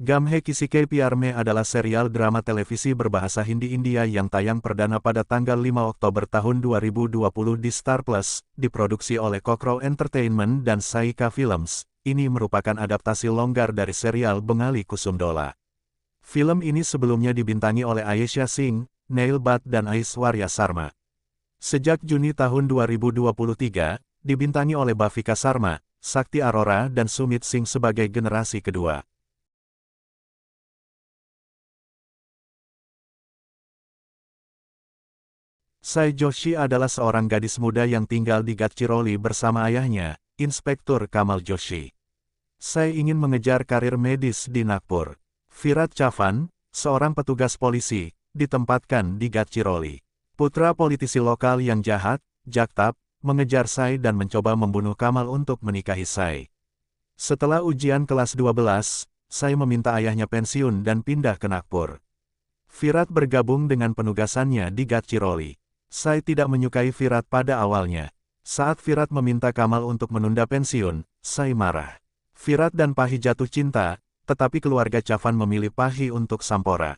Gamhe Kisi Ke Pyar Mein adalah serial drama televisi berbahasa Hindi India yang tayang perdana pada tanggal 5 Oktober tahun 2020 di Star Plus, diproduksi oleh Cockroach Entertainment dan Saika Films. Ini merupakan adaptasi longgar dari serial Bengali Kusum Dola. Film ini sebelumnya dibintangi oleh Ayesha Singh, Neil Bhatt dan Aishwarya Sharma. Sejak Juni tahun 2023, dibintangi oleh Bhavika Sharma, Sakti Arora dan Sumit Singh sebagai generasi kedua. Sai Joshi adalah seorang gadis muda yang tinggal di Gadchiroli bersama ayahnya, Inspektur Kamal Joshi. Sai ingin mengejar karir medis di Nagpur. Virat Chavan, seorang petugas polisi, ditempatkan di Gadchiroli. Putra politisi lokal yang jahat, Jagtap, mengejar Sai dan mencoba membunuh Kamal untuk menikahi Sai. Setelah ujian kelas 12, Sai meminta ayahnya pensiun dan pindah ke Nagpur. Virat bergabung dengan penugasannya di Gadchiroli. Sai tidak menyukai Virat pada awalnya. Saat Virat meminta Kamal untuk menunda pensiun, Sai marah. Virat dan Pahi jatuh cinta, tetapi keluarga Chavan memilih Pahi untuk Sampora.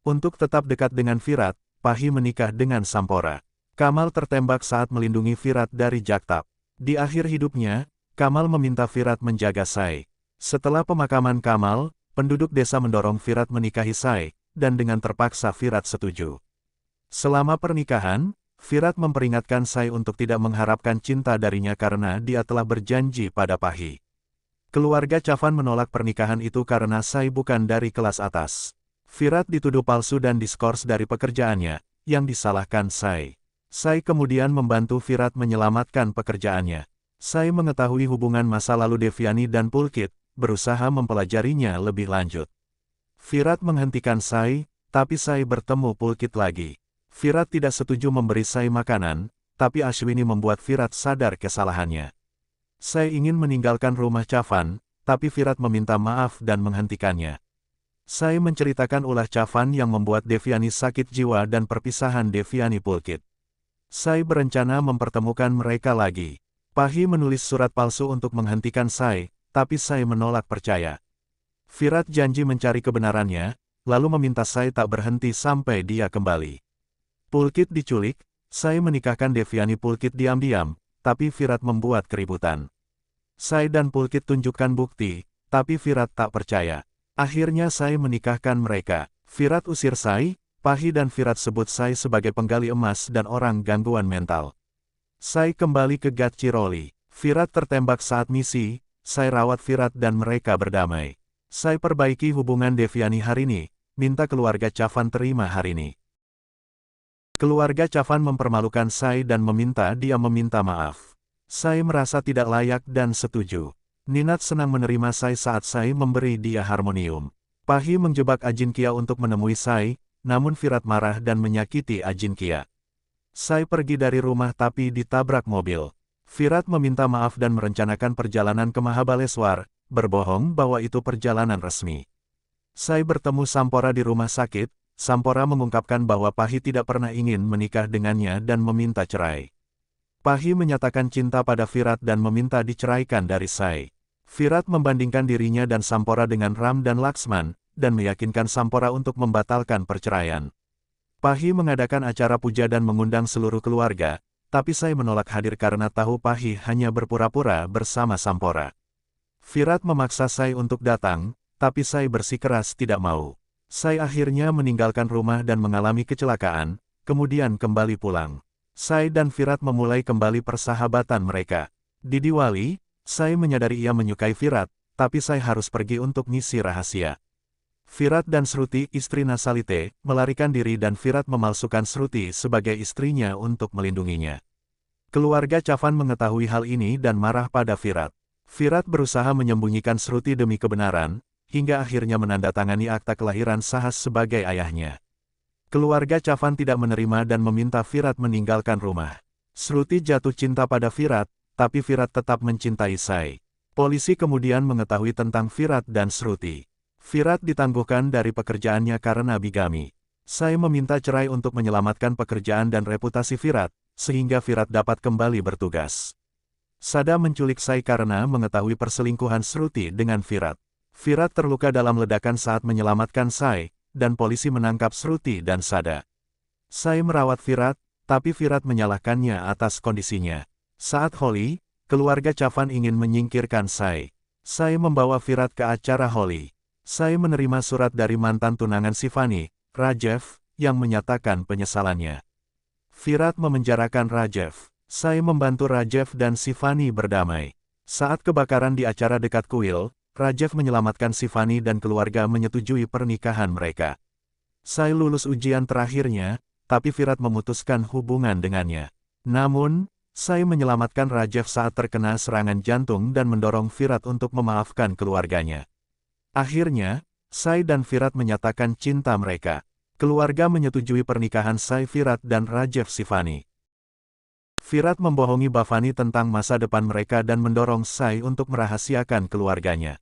Untuk tetap dekat dengan Virat, Pahi menikah dengan Sampora. Kamal tertembak saat melindungi Virat dari Jagtap. Di akhir hidupnya, Kamal meminta Virat menjaga Sai. Setelah pemakaman Kamal, penduduk desa mendorong Virat menikahi Sai, dan dengan terpaksa Virat setuju. Selama pernikahan, Virat memperingatkan Sai untuk tidak mengharapkan cinta darinya karena dia telah berjanji pada Pahi. Keluarga Chavan menolak pernikahan itu karena Sai bukan dari kelas atas. Virat dituduh palsu dan diskors dari pekerjaannya, yang disalahkan Sai. Sai kemudian membantu Virat menyelamatkan pekerjaannya. Sai mengetahui hubungan masa lalu Devyani dan Pulkit, berusaha mempelajarinya lebih lanjut. Virat menghentikan Sai, tapi Sai bertemu Pulkit lagi. Virat tidak setuju memberi Sai makanan, tapi Ashwini membuat Virat sadar kesalahannya. Sai ingin meninggalkan rumah Chavan, tapi Virat meminta maaf dan menghentikannya. Sai menceritakan ulah Chavan yang membuat Devyani sakit jiwa dan perpisahan Devyani Pulkit. Sai berencana mempertemukan mereka lagi. Pahi menulis surat palsu untuk menghentikan Sai, tapi Sai menolak percaya. Virat janji mencari kebenarannya, lalu meminta Sai tak berhenti sampai dia kembali. Pulkit diculik, Sai menikahkan Devyani Pulkit diam-diam, tapi Virat membuat keributan. Sai dan Pulkit tunjukkan bukti, tapi Virat tak percaya. Akhirnya Sai menikahkan mereka. Virat usir Sai, Pahi dan Virat sebut Sai sebagai penggali emas dan orang gangguan mental. Sai kembali ke Gadchiroli. Virat tertembak saat misi, Sai rawat Virat dan mereka berdamai. Sai perbaiki hubungan Devyani hari ini, minta keluarga Chavan terima hari ini. Keluarga Chavan mempermalukan Sai dan meminta dia meminta maaf. Sai merasa tidak layak dan setuju. Ninat senang menerima Sai saat Sai memberi dia harmonium. Pahi menjebak Ajinkya untuk menemui Sai, namun Virat marah dan menyakiti Ajinkya. Sai pergi dari rumah tapi ditabrak mobil. Virat meminta maaf dan merencanakan perjalanan ke Mahabaleshwar, berbohong bahwa itu perjalanan resmi. Sai bertemu Sampora di rumah sakit. Sampora mengungkapkan bahwa Pahi tidak pernah ingin menikah dengannya dan meminta cerai. Pahi menyatakan cinta pada Virat dan meminta diceraikan dari Sai. Virat membandingkan dirinya dan Sampora dengan Ram dan Laksman, dan meyakinkan Sampora untuk membatalkan perceraian. Pahi mengadakan acara puja dan mengundang seluruh keluarga, tapi Sai menolak hadir karena tahu Pahi hanya berpura-pura bersama Sampora. Virat memaksa Sai untuk datang, tapi Sai bersikeras tidak mau. Sai akhirnya meninggalkan rumah dan mengalami kecelakaan, kemudian kembali pulang. Sai dan Virat memulai kembali persahabatan mereka. Di Diwali, Sai menyadari ia menyukai Virat, tapi Sai harus pergi untuk misi rahasia. Virat dan Shruti, istri Nasalite, melarikan diri dan Virat memalsukan Shruti sebagai istrinya untuk melindunginya. Keluarga Chavan mengetahui hal ini dan marah pada Virat. Virat berusaha menyembunyikan Shruti demi kebenaran, hingga akhirnya menandatangani akta kelahiran Sahas sebagai ayahnya. Keluarga Chavan tidak menerima dan meminta Virat meninggalkan rumah. Shruti jatuh cinta pada Virat, tapi Virat tetap mencintai Sai. Polisi kemudian mengetahui tentang Virat dan Shruti. Virat ditangguhkan dari pekerjaannya karena bigami. Sai meminta cerai untuk menyelamatkan pekerjaan dan reputasi Virat, sehingga Virat dapat kembali bertugas. Sada menculik Sai karena mengetahui perselingkuhan Shruti dengan Virat. Virat terluka dalam ledakan saat menyelamatkan Sai, dan polisi menangkap Shruti dan Sada. Sai merawat Virat, tapi Virat menyalahkannya atas kondisinya. Saat Holi, keluarga Chavan ingin menyingkirkan Sai. Sai membawa Virat ke acara Holi. Sai menerima surat dari mantan tunangan Shivani, Rajev, yang menyatakan penyesalannya. Virat memenjarakan Rajev. Sai membantu Rajev dan Shivani berdamai. Saat kebakaran di acara dekat kuil, Rajev menyelamatkan Shivani dan keluarga menyetujui pernikahan mereka. Sai lulus ujian terakhirnya, tapi Virat memutuskan hubungan dengannya. Namun, Sai menyelamatkan Rajev saat terkena serangan jantung dan mendorong Virat untuk memaafkan keluarganya. Akhirnya, Sai dan Virat menyatakan cinta mereka. Keluarga menyetujui pernikahan Sai Virat dan Rajev Shivani. Virat membohongi Bhavani tentang masa depan mereka dan mendorong Sai untuk merahasiakan keluarganya.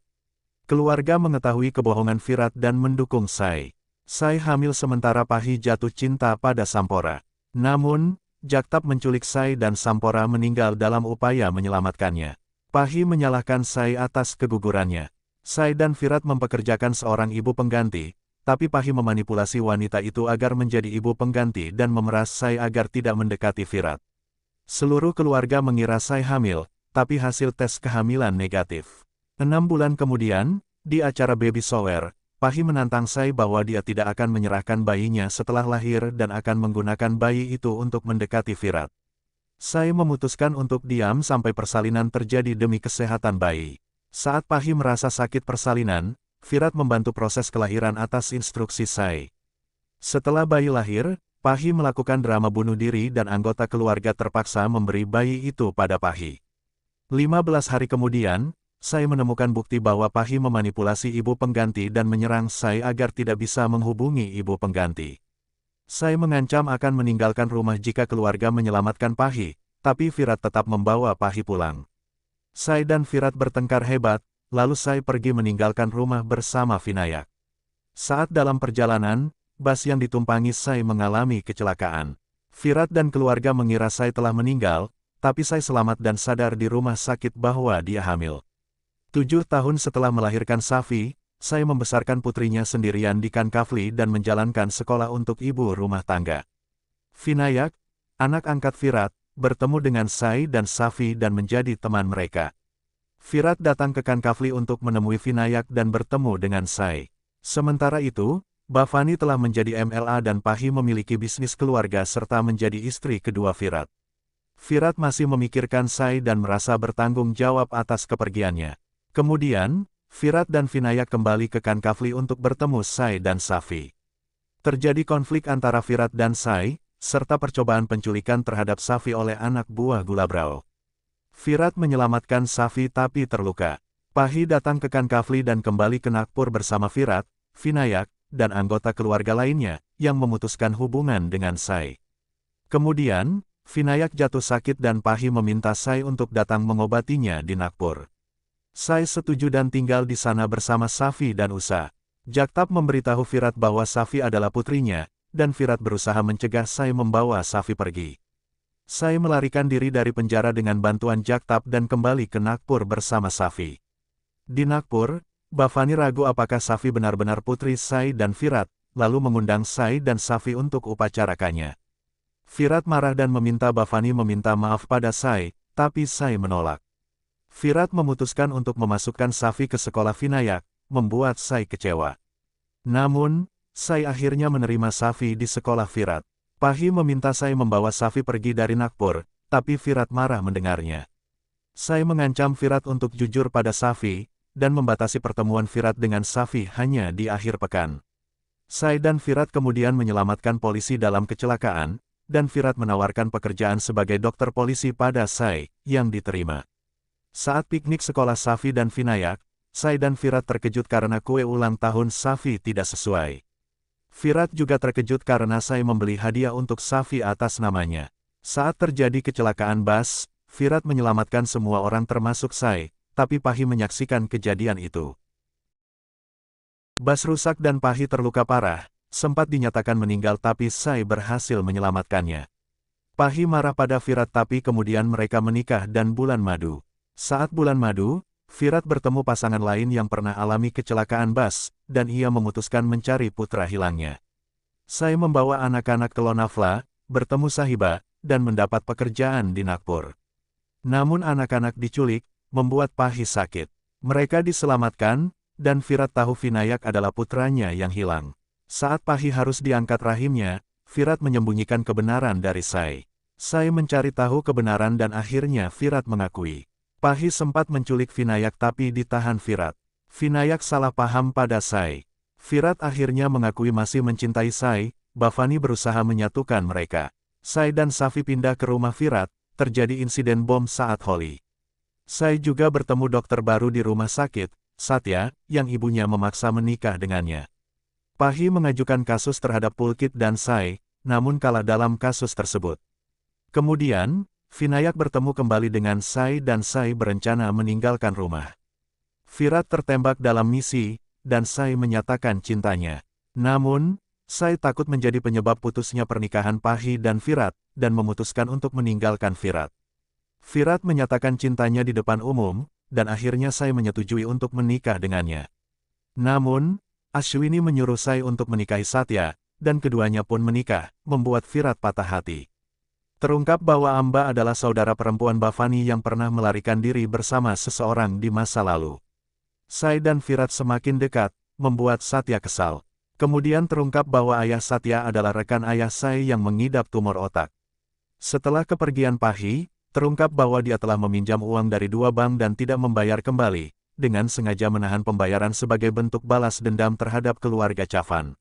Keluarga mengetahui kebohongan Virat dan mendukung Sai. Sai hamil sementara Pahi jatuh cinta pada Sampora. Namun, Jagtap menculik Sai dan Sampora meninggal dalam upaya menyelamatkannya. Pahi menyalahkan Sai atas kegugurannya. Sai dan Virat mempekerjakan seorang ibu pengganti, tapi Pahi memanipulasi wanita itu agar menjadi ibu pengganti dan memeras Sai agar tidak mendekati Virat. Seluruh keluarga mengira Sai hamil, tapi hasil tes kehamilan negatif. 6 bulan kemudian, di acara baby shower, Pahi menantang Sai bahwa dia tidak akan menyerahkan bayinya setelah lahir dan akan menggunakan bayi itu untuk mendekati Virat. Sai memutuskan untuk diam sampai persalinan terjadi demi kesehatan bayi. Saat Pahi merasa sakit persalinan, Virat membantu proses kelahiran atas instruksi Sai. Setelah bayi lahir, Pahi melakukan drama bunuh diri dan anggota keluarga terpaksa memberi bayi itu pada Pahi. 15 hari kemudian, Sai menemukan bukti bahwa Pahi memanipulasi ibu pengganti dan menyerang Sai agar tidak bisa menghubungi ibu pengganti. Sai mengancam akan meninggalkan rumah jika keluarga menyelamatkan Pahi, tapi Virat tetap membawa Pahi pulang. Sai dan Virat bertengkar hebat, lalu Sai pergi meninggalkan rumah bersama Vinayak. Saat dalam perjalanan, bas yang ditumpangi Sai mengalami kecelakaan. Virat dan keluarga mengira Sai telah meninggal, tapi Sai selamat dan sadar di rumah sakit bahwa dia hamil. 7 tahun setelah melahirkan Safi, Sai membesarkan putrinya sendirian di Kankavli dan menjalankan sekolah untuk ibu rumah tangga. Vinayak, anak angkat Virat, bertemu dengan Sai dan Safi dan menjadi teman mereka. Virat datang ke Kankavli untuk menemui Vinayak dan bertemu dengan Sai. Sementara itu, Bhavani telah menjadi MLA dan Pahi memiliki bisnis keluarga serta menjadi istri kedua Virat. Virat masih memikirkan Sai dan merasa bertanggung jawab atas kepergiannya. Kemudian, Virat dan Vinayak kembali ke Kankavli untuk bertemu Sai dan Safi. Terjadi konflik antara Virat dan Sai, serta percobaan penculikan terhadap Safi oleh anak buah Gulabrao. Virat menyelamatkan Safi tapi terluka. Pahi datang ke Kankavli dan kembali ke Nagpur bersama Virat, Vinayak, dan anggota keluarga lainnya, yang memutuskan hubungan dengan Sai. Kemudian, Vinayak jatuh sakit dan Pahi meminta Sai untuk datang mengobatinya di Nagpur. Sai setuju dan tinggal di sana bersama Safi dan Usa. Jagtap memberitahu Virat bahwa Safi adalah putrinya, dan Virat berusaha mencegah Sai membawa Safi pergi. Sai melarikan diri dari penjara dengan bantuan Jagtap dan kembali ke Nagpur bersama Safi. Di Nagpur, Bhavani ragu apakah Safi benar-benar putri Sai dan Virat, lalu mengundang Sai dan Safi untuk upacarakannya. Virat marah dan meminta Bhavani meminta maaf pada Sai, tapi Sai menolak. Virat memutuskan untuk memasukkan Safi ke sekolah Vinayak, membuat Sai kecewa. Namun, Sai akhirnya menerima Safi di sekolah Virat. Pahi meminta Sai membawa Safi pergi dari Nagpur, tapi Virat marah mendengarnya. Sai mengancam Virat untuk jujur pada Safi, dan membatasi pertemuan Virat dengan Safi hanya di akhir pekan. Sai dan Virat kemudian menyelamatkan polisi dalam kecelakaan, dan Virat menawarkan pekerjaan sebagai dokter polisi pada Sai, yang diterima. Saat piknik sekolah Safi dan Vinayak, Sai dan Virat terkejut karena kue ulang tahun Safi tidak sesuai. Virat juga terkejut karena Sai membeli hadiah untuk Safi atas namanya. Saat terjadi kecelakaan bus, Virat menyelamatkan semua orang termasuk Sai, tapi Pahi menyaksikan kejadian itu. Bus rusak dan Pahi terluka parah, sempat dinyatakan meninggal tapi Sai berhasil menyelamatkannya. Pahi marah pada Virat tapi kemudian mereka menikah dan bulan madu. Saat bulan madu, Firat bertemu pasangan lain yang pernah alami kecelakaan bus, dan ia memutuskan mencari putra hilangnya. Sai membawa anak-anak ke Lonavala, bertemu Sahiba, dan mendapat pekerjaan di Nagpur. Namun anak-anak diculik, membuat Pahi sakit. Mereka diselamatkan, dan Firat tahu Vinayak adalah putranya yang hilang. Saat Pahi harus diangkat rahimnya, Firat menyembunyikan kebenaran dari Sai. Sai mencari tahu kebenaran dan akhirnya Firat mengakui. Pahi sempat menculik Vinayak tapi ditahan Firat. Vinayak salah paham pada Sai. Firat akhirnya mengakui masih mencintai Sai. Bhavani berusaha menyatukan mereka. Sai dan Safi pindah ke rumah Firat, terjadi insiden bom saat Holi. Sai juga bertemu dokter baru di rumah sakit, Satya, yang ibunya memaksa menikah dengannya. Pahi mengajukan kasus terhadap Pulkit dan Sai, namun kalah dalam kasus tersebut. Kemudian, Vinayak bertemu kembali dengan Sai dan Sai berencana meninggalkan rumah. Firat tertembak dalam misi, dan Sai menyatakan cintanya. Namun, Sai takut menjadi penyebab putusnya pernikahan Pahi dan Firat, dan memutuskan untuk meninggalkan Firat. Firat menyatakan cintanya di depan umum, dan akhirnya Sai menyetujui untuk menikah dengannya. Namun, Ashwini menyuruh Sai untuk menikahi Satya, dan keduanya pun menikah, membuat Firat patah hati. Terungkap bahwa Amba adalah saudara perempuan Bhavani yang pernah melarikan diri bersama seseorang di masa lalu. Sai dan Firat semakin dekat, membuat Satya kesal. Kemudian terungkap bahwa ayah Satya adalah rekan ayah Sai yang mengidap tumor otak. Setelah kepergian Pahi, terungkap bahwa dia telah meminjam uang dari 2 bank dan tidak membayar kembali, dengan sengaja menahan pembayaran sebagai bentuk balas dendam terhadap keluarga Chavan.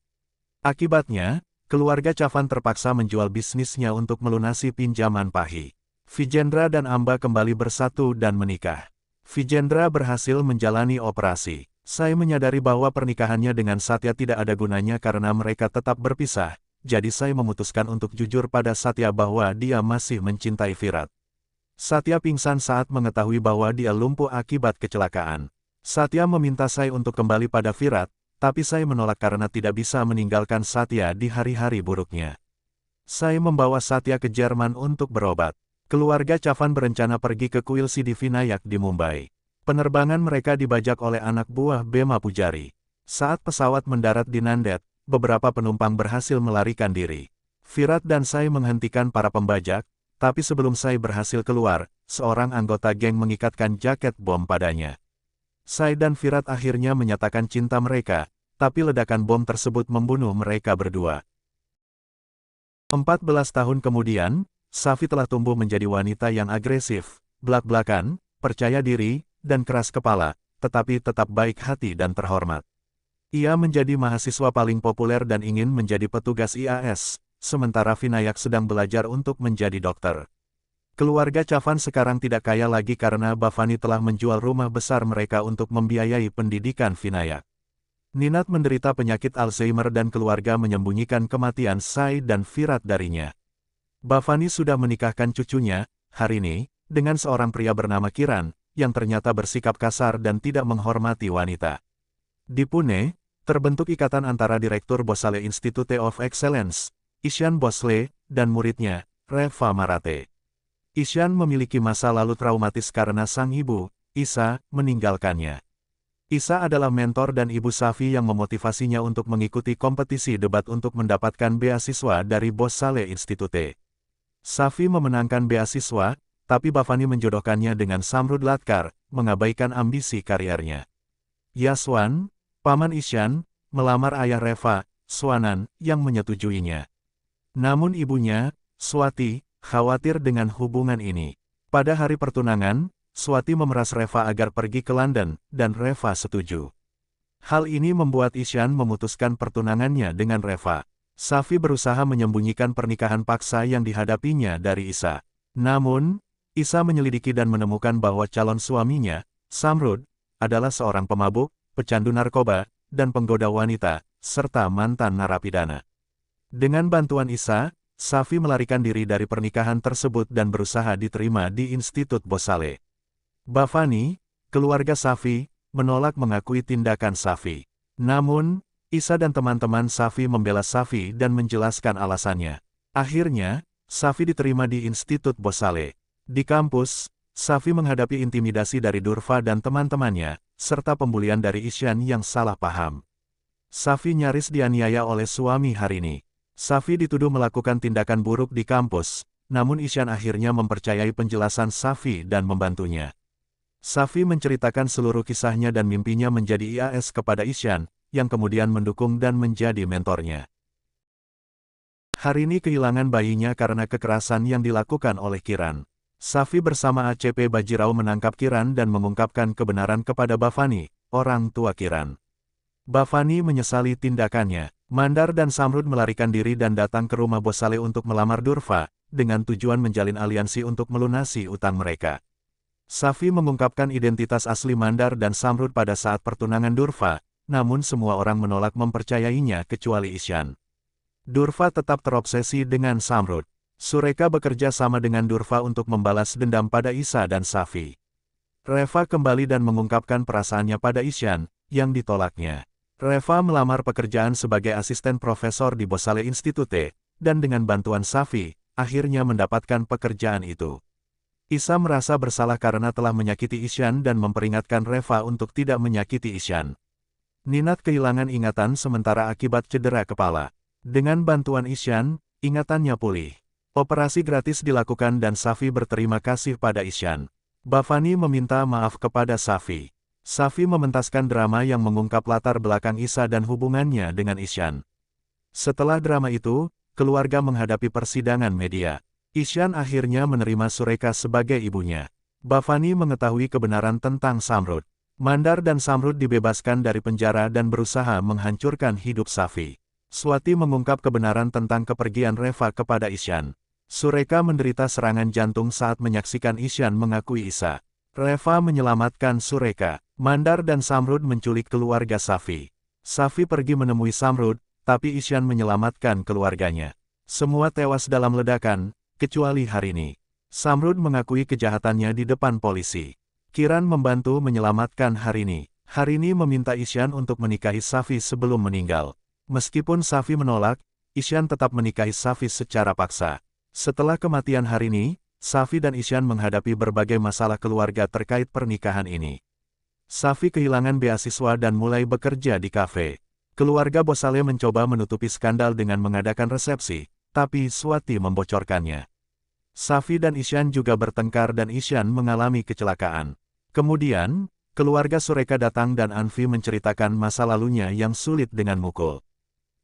Akibatnya, keluarga Chavan terpaksa menjual bisnisnya untuk melunasi pinjaman Pahi. Vijendra dan Amba kembali bersatu dan menikah. Vijendra berhasil menjalani operasi. Sai menyadari bahwa pernikahannya dengan Satya tidak ada gunanya karena mereka tetap berpisah, jadi Sai memutuskan untuk jujur pada Satya bahwa dia masih mencintai Firat. Satya pingsan saat mengetahui bahwa dia lumpuh akibat kecelakaan. Satya meminta Sai untuk kembali pada Firat, tapi Sai menolak karena tidak bisa meninggalkan Satya di hari-hari buruknya. Sai membawa Satya ke Jerman untuk berobat. Keluarga Chavan berencana pergi ke kuil Siddhi Vinayak di Mumbai. Penerbangan mereka dibajak oleh anak buah Bema Pujari. Saat pesawat mendarat di Nanded, beberapa penumpang berhasil melarikan diri. Firat dan Sai menghentikan para pembajak, tapi sebelum Sai berhasil keluar, seorang anggota geng mengikatkan jaket bom padanya. Sai dan Firat akhirnya menyatakan cinta mereka, tapi ledakan bom tersebut membunuh mereka berdua. 14 tahun kemudian, Safi telah tumbuh menjadi wanita yang agresif, blak-blakan, percaya diri, dan keras kepala, tetapi tetap baik hati dan terhormat. Ia menjadi mahasiswa paling populer dan ingin menjadi petugas IAS, sementara Vinayak sedang belajar untuk menjadi dokter. Keluarga Chavan sekarang tidak kaya lagi karena Bhavani telah menjual rumah besar mereka untuk membiayai pendidikan Vinayak. Ninat menderita penyakit Alzheimer dan keluarga menyembunyikan kematian Sai dan Firat darinya. Bhavani sudah menikahkan cucunya, Harini, dengan seorang pria bernama Kiran, yang ternyata bersikap kasar dan tidak menghormati wanita. Di Pune, terbentuk ikatan antara Direktur Bhosale Institute of Excellence, Ishan Bhosle, dan muridnya, Reva Marathe. Ishan memiliki masa lalu traumatis karena sang ibu, Isa, meninggalkannya. Isa adalah mentor dan ibu Safi yang memotivasinya untuk mengikuti kompetisi debat untuk mendapatkan beasiswa dari Bhosale Institute. Safi memenangkan beasiswa, tapi Bhavani menjodohkannya dengan Samrud Latkar, mengabaikan ambisi kariernya. Yaswan, paman Ishan, melamar ayah Reva, Swanan, yang menyetujuinya. Namun ibunya, Swati, khawatir dengan hubungan ini. Pada hari pertunangan, Swati memeras Reva agar pergi ke London, dan Reva setuju. Hal ini membuat Ishan memutuskan pertunangannya dengan Reva. Safi berusaha menyembunyikan pernikahan paksa yang dihadapinya dari Isa. Namun, Isa menyelidiki dan menemukan bahwa calon suaminya, Samrud, adalah seorang pemabuk, pecandu narkoba, dan penggoda wanita, serta mantan narapidana. Dengan bantuan Isa, Safi melarikan diri dari pernikahan tersebut dan berusaha diterima di Institut Bhosale. Bhavani, keluarga Safi, menolak mengakui tindakan Safi. Namun, Isa dan teman-teman Safi membela Safi dan menjelaskan alasannya. Akhirnya, Safi diterima di Institut Bhosale. Di kampus, Safi menghadapi intimidasi dari Durfa dan teman-temannya, serta pembulian dari Isyan yang salah paham. Safi nyaris dianiaya oleh suami Harini. Safi dituduh melakukan tindakan buruk di kampus, namun Isyan akhirnya mempercayai penjelasan Safi dan membantunya. Safi menceritakan seluruh kisahnya dan mimpinya menjadi IAS kepada Isyan, yang kemudian mendukung dan menjadi mentornya. Harini kehilangan bayinya karena kekerasan yang dilakukan oleh Kiran. Safi bersama ACP Bajirao menangkap Kiran dan mengungkapkan kebenaran kepada Bhavani, orang tua Kiran. Bhavani menyesali tindakannya. Mandar dan Samrud melarikan diri dan datang ke rumah Bosale untuk melamar Durfa, dengan tujuan menjalin aliansi untuk melunasi utang mereka. Safi mengungkapkan identitas asli Mandar dan Samrud pada saat pertunangan Durfa, namun semua orang menolak mempercayainya kecuali Isyan. Durfa tetap terobsesi dengan Samrud. Sureka bekerja sama dengan Durfa untuk membalas dendam pada Isa dan Safi. Reva kembali dan mengungkapkan perasaannya pada Isyan, yang ditolaknya. Reva melamar pekerjaan sebagai asisten profesor di Bosale Institute, dan dengan bantuan Safi, akhirnya mendapatkan pekerjaan itu. Isa merasa bersalah karena telah menyakiti Isyan dan memperingatkan Reva untuk tidak menyakiti Isyan. Ninat kehilangan ingatan sementara akibat cedera kepala. Dengan bantuan Isyan, ingatannya pulih. Operasi gratis dilakukan dan Safi berterima kasih pada Isyan. Bhavani meminta maaf kepada Safi. Safi mementaskan drama yang mengungkap latar belakang Isa dan hubungannya dengan Isyan. Setelah drama itu, keluarga menghadapi persidangan media. Isyan akhirnya menerima Sureka sebagai ibunya. Bhavani mengetahui kebenaran tentang Samrud. Mandar dan Samrud dibebaskan dari penjara dan berusaha menghancurkan hidup Safi. Swati mengungkap kebenaran tentang kepergian Reva kepada Isyan. Sureka menderita serangan jantung saat menyaksikan Isyan mengakui Isa. Reva menyelamatkan Sureka. Mandar dan Samrud menculik keluarga Safi. Safi pergi menemui Samrud, tapi Isyan menyelamatkan keluarganya. Semua tewas dalam ledakan, kecuali Harini. Samrud mengakui kejahatannya di depan polisi. Kiran membantu menyelamatkan Harini. Harini meminta Isyan untuk menikahi Safi sebelum meninggal. Meskipun Safi menolak, Isyan tetap menikahi Safi secara paksa. Setelah kematian Harini, Safi dan Isyan menghadapi berbagai masalah keluarga terkait pernikahan ini. Safi kehilangan beasiswa dan mulai bekerja di kafe. Keluarga Bosale mencoba menutupi skandal dengan mengadakan resepsi, tapi Swati membocorkannya. Safi dan Isyan juga bertengkar dan Isyan mengalami kecelakaan. Kemudian, keluarga Sureka datang dan Anvi menceritakan masa lalunya yang sulit dengan Mukul.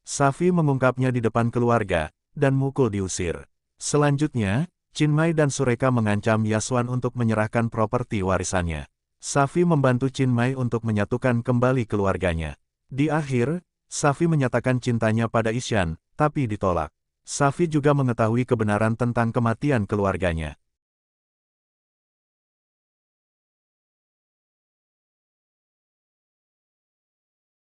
Safi mengungkapnya di depan keluarga, dan Mukul diusir. Selanjutnya, Chinmay dan Sureka mengancam Yaswan untuk menyerahkan properti warisannya. Safi membantu Chinmay untuk menyatukan kembali keluarganya. Di akhir, Safi menyatakan cintanya pada Isyan, tapi ditolak. Safi juga mengetahui kebenaran tentang kematian keluarganya.